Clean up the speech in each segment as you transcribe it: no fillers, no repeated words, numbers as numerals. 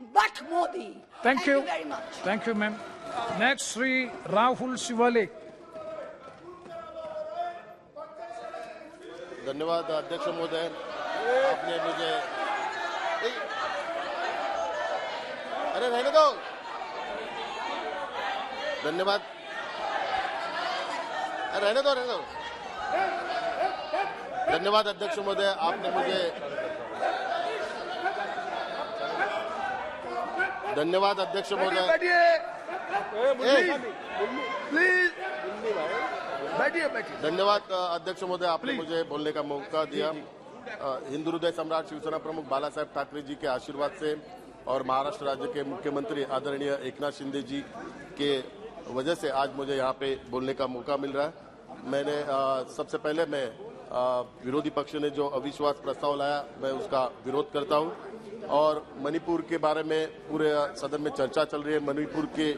but Modi. Thank you very much. Thank you, ma'am. Next, Sri Rahul Shivale. धन्यवाद अध्यक्ष महोदय, आपने मुझे अरे रहने दो। धन्यवाद, रहने दो। धन्यवाद अध्यक्ष महोदय, आपने मुझे धन्यवाद अध्यक्ष महोदय। धन्यवाद अध्यक्ष महोदय, आपने मुझे बोलने का मौका दिया। हिंदू हृदय सम्राट शिवसेना प्रमुख बाला साहेब ठाकरे जी के आशीर्वाद से और महाराष्ट्र राज्य के मुख्यमंत्री आदरणीय एकनाथ शिंदे जी के वजह से आज मुझे यहाँ पे बोलने का मौका मिल रहा है। मैंने सबसे पहले मैं विरोधी पक्ष ने जो अविश्वास प्रस्ताव लाया, मैं उसका विरोध करता हूँ और मणिपुर के बारे में पूरे सदन में चर्चा चल रही है। मणिपुर के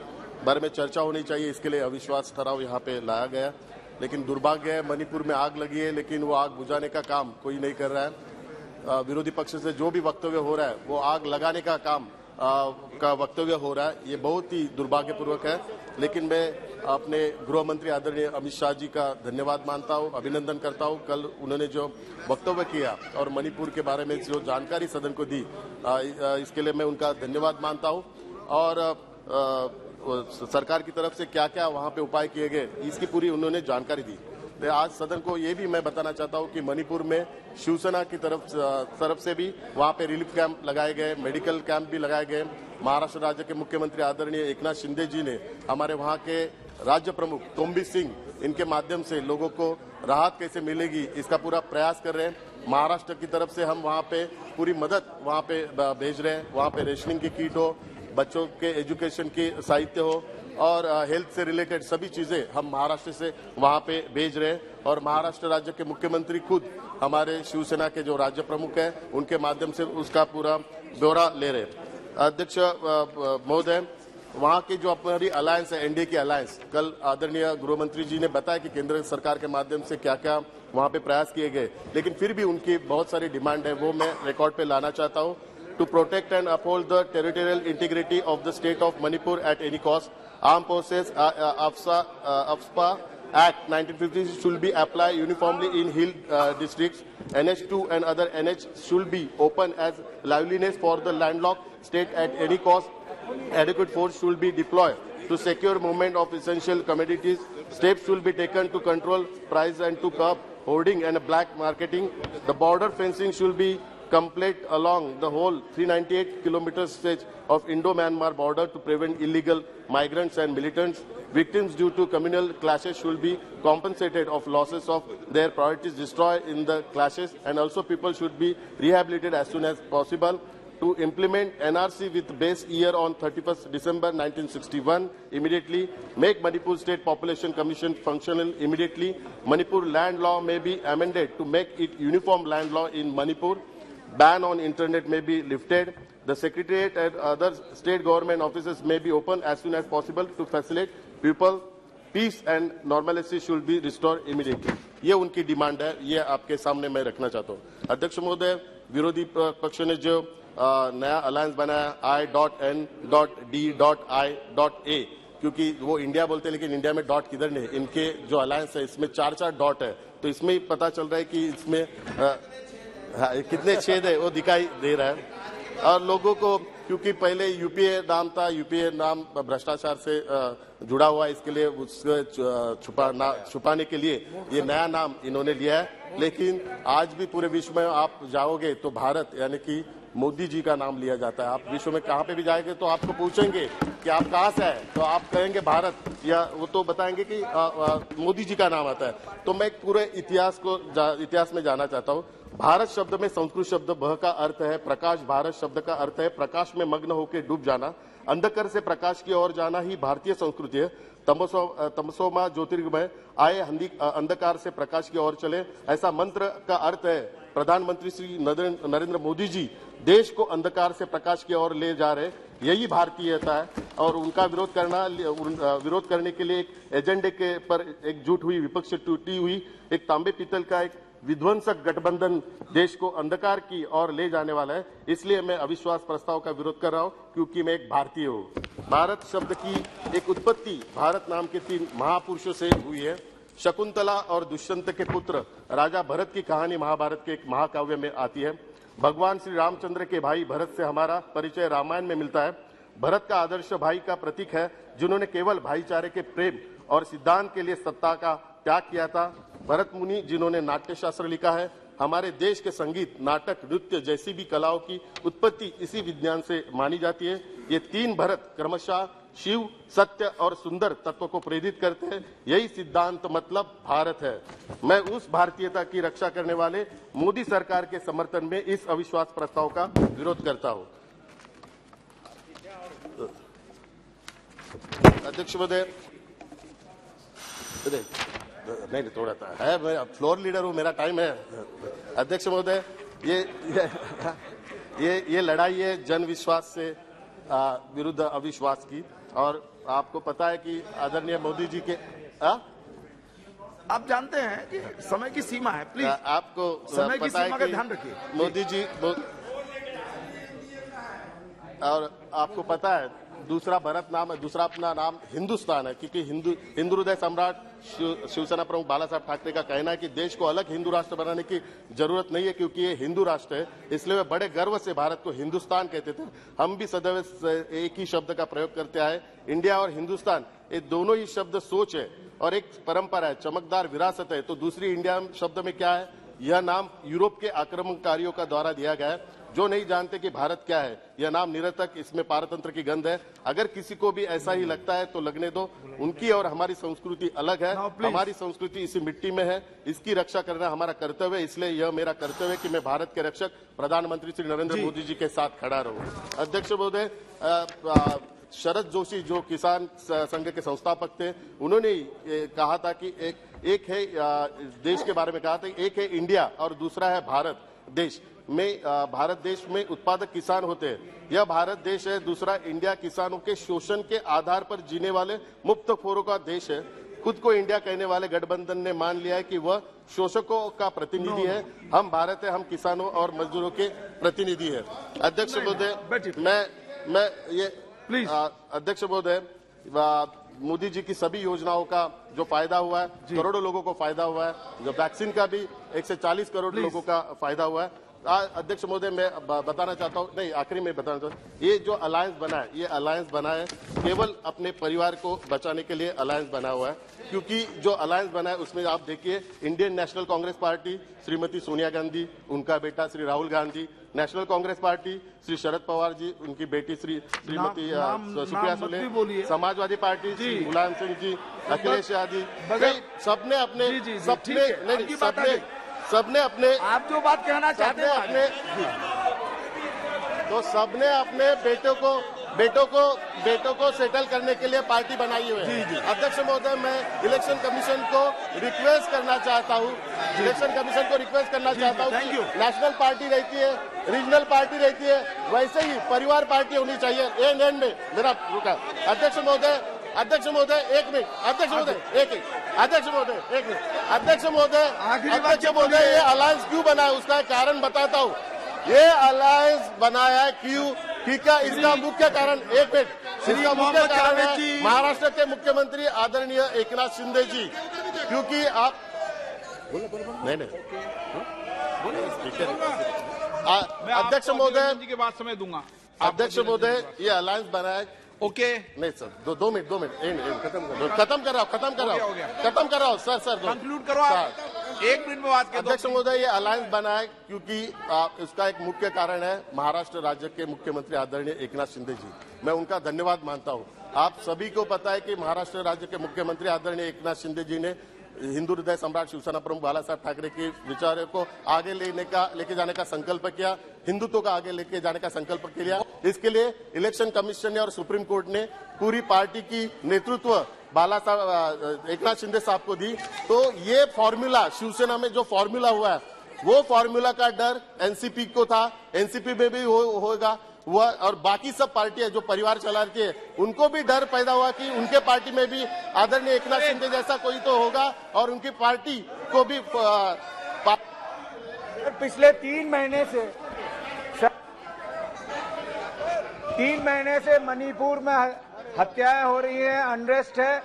बारे में चर्चा होनी चाहिए, इसके लिए अविश्वास ठराव यहाँ पे लाया गया। लेकिन दुर्भाग्य है, मणिपुर में आग लगी है लेकिन वो आग बुझाने का काम कोई नहीं कर रहा है। विरोधी पक्ष से जो भी वक्तव्य हो रहा है वो आग लगाने का काम का वक्तव्य हो रहा है, ये बहुत ही दुर्भाग्यपूर्वक है। लेकिन मैं अपने गृह मंत्री आदरणीय अमित शाह जी का धन्यवाद मानता हूँ, अभिनंदन करता हूँ। कल उन्होंने जो वक्तव्य किया और मणिपुर के बारे में जो जानकारी सदन को दी, इसके लिए मैं उनका धन्यवाद मानता हूँ। और सरकार की तरफ से क्या क्या वहां पे उपाय किए गए, इसकी पूरी उन्होंने जानकारी दी। आज सदन को ये भी मैं बताना चाहता हूँ कि मणिपुर में शिवसेना की तरफ से भी वहां पे रिलीफ कैंप लगाए गए, मेडिकल कैंप भी लगाए गए। महाराष्ट्र राज्य के मुख्यमंत्री आदरणीय एकनाथ शिंदे जी ने हमारे वहां के राज्य प्रमुख तोम्बी सिंह, इनके माध्यम से लोगों को राहत कैसे मिलेगी इसका पूरा प्रयास कर रहे हैं। महाराष्ट्र की तरफ से हम वहां पे पूरी मदद वहां पे भेज रहे हैं। वहां पे रेशनिंग की किट हो, बच्चों के एजुकेशन की साहित्य हो और हेल्थ से रिलेटेड सभी चीजें हम महाराष्ट्र से वहां पे भेज रहे हैं। और महाराष्ट्र राज्य के मुख्यमंत्री खुद हमारे शिवसेना के जो राज्य प्रमुख हैं उनके माध्यम से उसका पूरा ब्यौरा ले रहे हैं। अध्यक्ष महोदय, वहां की जो हमारी अलायंस है, एनडीए की अलायंस, कल आदरणीय गृह मंत्री जी ने बताया कि केंद्र सरकार के माध्यम से क्या क्या वहां पे प्रयास किए गए, लेकिन फिर भी उनकी बहुत सारी डिमांड है, वो मैं रिकॉर्ड पे लाना चाहता हूँ। To protect and uphold the territorial integrity of the state of Manipur at any cost, Armed Forces AFSPA Act 1950 should be applied uniformly in hill districts. NH2 and other NH should be open as liveliness for the landlocked state at any cost. Adequate force should be deployed to secure movement of essential commodities. Steps should be taken to control price and to curb hoarding and black marketing. The border fencing should be complete along the whole 398 kilometer stretch of Indo-Myanmar border to prevent illegal migrants and militants. Victims due to communal clashes should be compensated of losses of their properties destroyed in the clashes, and also people should be rehabilitated as soon as possible. To implement NRC with base year on 31st December 1961 immediately. Make Manipur State Population Commission functional immediately. Manipur land law may be amended to make it uniform land law in Manipur. Ban on internet may be lifted. The secretariat and other state government offices may be open as soon as possible to facilitate people. Peace and normalcy should be restored immediately. ये उनकी demand है, ये आपके सामने मैं रखना चाहता हूँ। अध्यक्ष महोदय, विरोधी पक्ष ने जो नया अलायंस बनाया I.D.I.A, क्योंकि वो इंडिया बोलते हैं लेकिन इंडिया में डॉट किधर नहीं, इनके जो अलायंस है इसमें 4 डॉट है, तो इसमें ही पता चल रहा है कि इसमें कितने छेद है वो दिखाई दे रहा है। और लोगों को, क्योंकि पहले यूपीए नाम था, यूपीए नाम भ्रष्टाचार से जुड़ा हुआ है, इसके लिए उसको छुपाने के लिए ये नया नाम इन्होंने लिया है। लेकिन आज भी पूरे विश्व में आप जाओगे तो भारत यानी कि मोदी जी का नाम लिया जाता है। आप विश्व में कहाँ पे भी जाएंगे तो आपको पूछेंगे कि आप कहाँ से हैं, तो आप कहेंगे भारत, या वो तो बताएंगे कि मोदी जी का नाम आता है। तो मैं पूरे इतिहास में जाना चाहता हूँ। भारत शब्द में संस्कृत शब्द भः का अर्थ है प्रकाश। भारत शब्द का अर्थ है प्रकाश में मग्न होकर डूब जाना। अंधकार से प्रकाश की ओर जाना ही भारतीय संस्कृति है। तमसोमा ज्योतिर्गमय आए, अंधकार से प्रकाश की ओर चले, ऐसा मंत्र का अर्थ है। प्रधानमंत्री श्री नरेंद्र मोदी जी देश को अंधकार से प्रकाश की ओर ले जा रहे, यही भारतीयता है। और उनका विरोध करने के लिए एक एजेंडे के पर एकजुट हुई विपक्ष टूटी हुई, एक तांबे पीतल का एक विध्वंसक गठबंधन देश को अंधकार की ओर ले जाने वाला है। इसलिए मैं अविश्वास प्रस्ताव का विरोध कर रहा हूं, क्योंकि मैं एक भारतीय हूं। भारत शब्द की एक उत्पत्ति भारत नाम के 3 महापुरुषों से हुई है। शकुंतला और दुष्यंत के पुत्र राजा भरत की कहानी महाभारत के एक महाकाव्य में आती है। भगवान श्री रामचंद्र के भाई भरत से हमारा परिचय रामायण में मिलता है। भरत का आदर्श भाई का प्रतीक है, जिन्होंने केवल भाईचारे के प्रेम और सिद्धांत के लिए सत्ता का त्याग किया था। भरत मुनि, जिन्होंने नाट्यशास्त्र लिखा है। हमारे देश के संगीत, नाटक, नृत्य जैसी भी कलाओं की उत्पत्ति इसी विज्ञान से मानी जाती है। ये 3 भरत क्रमशः शिव, सत्य और सुंदर तत्व को प्रेरित करते हैं। यही सिद्धांत मतलब भारत है। मैं उस भारतीयता की रक्षा करने वाले मोदी सरकार के समर्थन में इस अविश्वास प्रस्ताव का विरोध करता हूं। अध्यक्ष महोदय, नहीं थोड़ा सा है, मैं फ्लोर लीडर हूं, मेरा टाइम है। अध्यक्ष महोदय, ये लड़ाई है जन विश्वास से विरुद्ध अविश्वास की, और आपको पता है कि आदरणीय मोदी जी के आप जानते हैं कि समय की सीमा है, प्लीज आपको समय की पता है सीमा का कि ध्यान रखिए। मोदी जी और आपको पता है दूसरा भरत नाम है, दूसरा अपना नाम हिंदुस्तान है, क्योंकि हिंदू हृदय सम्राट शिवसेना प्रमुख बाला साहब ठाकरे का कहना है कि देश को अलग हिंदू राष्ट्र बनाने की जरूरत नहीं है, क्योंकि ये हिंदू राष्ट्र है। इसलिए वे बड़े गर्व से भारत को हिंदुस्तान कहते थे। हम भी सदैव एक ही शब्द का प्रयोग करते आए। इंडिया और हिंदुस्तान, ये दोनों ही शब्द सोच है और एक परंपरा है, चमकदार विरासत है। तो दूसरी इंडिया शब्द में क्या है? यह नाम यूरोप के आक्रमणकारियों का द्वारा दिया गया है, जो नहीं जानते कि भारत क्या है। यह नाम निरर्थक, इसमें पारतंत्र की गंध है। अगर किसी को भी ऐसा ही लगता है तो लगने दो। उनकी और हमारी संस्कृति अलग है। हमारी संस्कृति इसी मिट्टी में है, इसकी रक्षा करना हमारा कर्तव्य है। इसलिए यह मेरा कर्तव्य है कि मैं भारत के रक्षक प्रधानमंत्री श्री नरेंद्र मोदी जी के साथ खड़ा रहूं। अध्यक्ष महोदय, शरद जोशी जो किसान संघ के संस्थापक थे, उन्होंने कहा था कि एक है देश के बारे में कहा था, एक है इंडिया और दूसरा है भारत देश में। भारत देश में उत्पादक किसान होते हैं, यह भारत देश है। दूसरा इंडिया किसानों के शोषण के आधार पर जीने वाले मुफ्तखोरों का देश है। खुद को इंडिया कहने वाले गठबंधन ने मान लिया है कि वह शोषकों का प्रतिनिधि है। हम भारत है, हम किसानों और मजदूरों के प्रतिनिधि है। अध्यक्ष महोदय, मैं ये प्लीज अध्यक्ष महोदय, मोदी जी की सभी योजनाओं का जो फायदा हुआ है, करोड़ों लोगों को फायदा हुआ है। जो वैक्सीन का भी 140 करोड़ लोगों का फायदा हुआ है। अध्यक्ष महोदय, मैं बताना चाहता हूँ, नहीं आखिरी में बताना चाहता हूँ, ये जो अलायंस बना है, ये अलायंस बना है केवल अपने परिवार को बचाने के लिए अलायंस बना हुआ है। क्योंकि जो अलायंस बना है उसमें आप देखिए, Indian national Congress party Shrimati Sonia Gandhi, उनका बेटा श्री राहुल गांधी, नेशनल कांग्रेस पार्टी श्री शरद पवार जी, उनकी बेटी श्रीमती सुप्रिया सुले, समाजवादी पार्टी श्री मुलायम सिंह जी, अखिलेश यादव, सबने अपने आप जो बात कहना चाहते हैं तो सबने अपने बेटों को सेटल करने के लिए पार्टी बनाई हुई है। अध्यक्ष महोदय, मैं इलेक्शन कमीशन को रिक्वेस्ट करना चाहता हूँ, नेशनल पार्टी रहती है, रीजनल पार्टी रहती है, वैसे ही परिवार पार्टी होनी चाहिए। एंड में मेरा रुका। अध्यक्ष महोदय, एक मिनट। अध्यक्ष महोदय, ये अलायंस क्यों बना है उसका कारण बताता हूँ। ये अलायंस बनाया है क्यों? ठीक है, इसका मुख्य कारण, एक मिनट, इसका मुख्य कारण है महाराष्ट्र के मुख्यमंत्री आदरणीय एकनाथ शिंदे जी। क्योंकि आप नहीं अध्यक्ष महोदय जी के बाद समय दूंगा। अध्यक्ष महोदय, ये अलायंस बना है। ओके, नहीं सर, दो मिनट खत्म कर रहा हूँ सर, कंक्लूड करो आप। 1 मिनट में बात कर। अध्यक्ष महोदय, ये अलायंस बना है क्योंकि इसका एक मुख्य कारण है महाराष्ट्र राज्य के मुख्यमंत्री आदरणीय एकनाथ शिंदे जी। मैं उनका धन्यवाद मानता हूँ। आप सभी को पता है कि महाराष्ट्र राज्य के मुख्यमंत्री आदरणीय एकनाथ शिंदे जी ने हिंदू हृदय सम्राट शिवसेना प्रमुख बाला साहब ठाकरे के विचारों को आगे लेके जाने का संकल्प किया, हिंदुत्व का आगे लेके जाने का संकल्प किया। इसके लिए इलेक्शन कमीशन ने और सुप्रीम कोर्ट ने पूरी पार्टी की नेतृत्व बाला साहब एकनाथ शिंदे साहब को दी। तो ये फॉर्मूला शिवसेना में जो फॉर्मूला हुआ है, वो फॉर्मूला का डर एनसीपी को था, एनसीपी में भी होगा हुआ, और बाकी सब पार्टियां जो परिवार चलाती है उनको भी डर पैदा हुआ कि उनके पार्टी में भी आदरणीय एकनाथ शिंदे जैसा कोई तो होगा और उनकी पार्टी को भी पिछले 3 महीने से मणिपुर में हत्याएं हो रही हैं, अनरेस्ट है।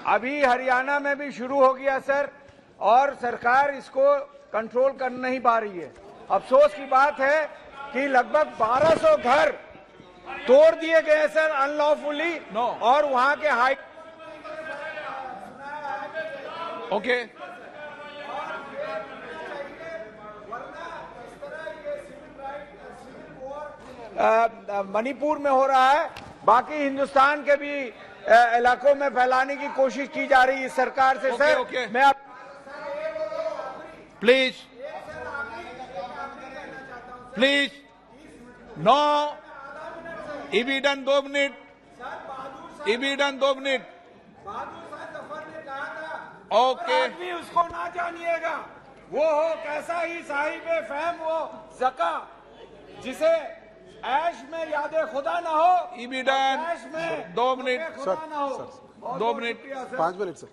अभी हरियाणा में भी शुरू हो गया सर, और सरकार इसको कंट्रोल कर नहीं पा रही है। अफसोस की बात है कि लगभग 1200 घर तोड़ दिए गए सर अनलॉफुली, और वहां के हाई ओके मणिपुर में हो रहा है, बाकी हिंदुस्तान के भी इलाकों में फैलाने की कोशिश की जा रही है सरकार से। Sir okay. मैं आप प्लीज नो ईबीडन 2 मिनट, ईबीडन 2 मिनट। ओके भी उसको ना जानिएगा, वो हो कैसा ही साहिब फहम वो जका, जिसे ऐश में याद खुदा ना हो, ईबीडन ऐश में 2 मिनट, खुदा ना हो। 2 मिनट। 5 minute sir.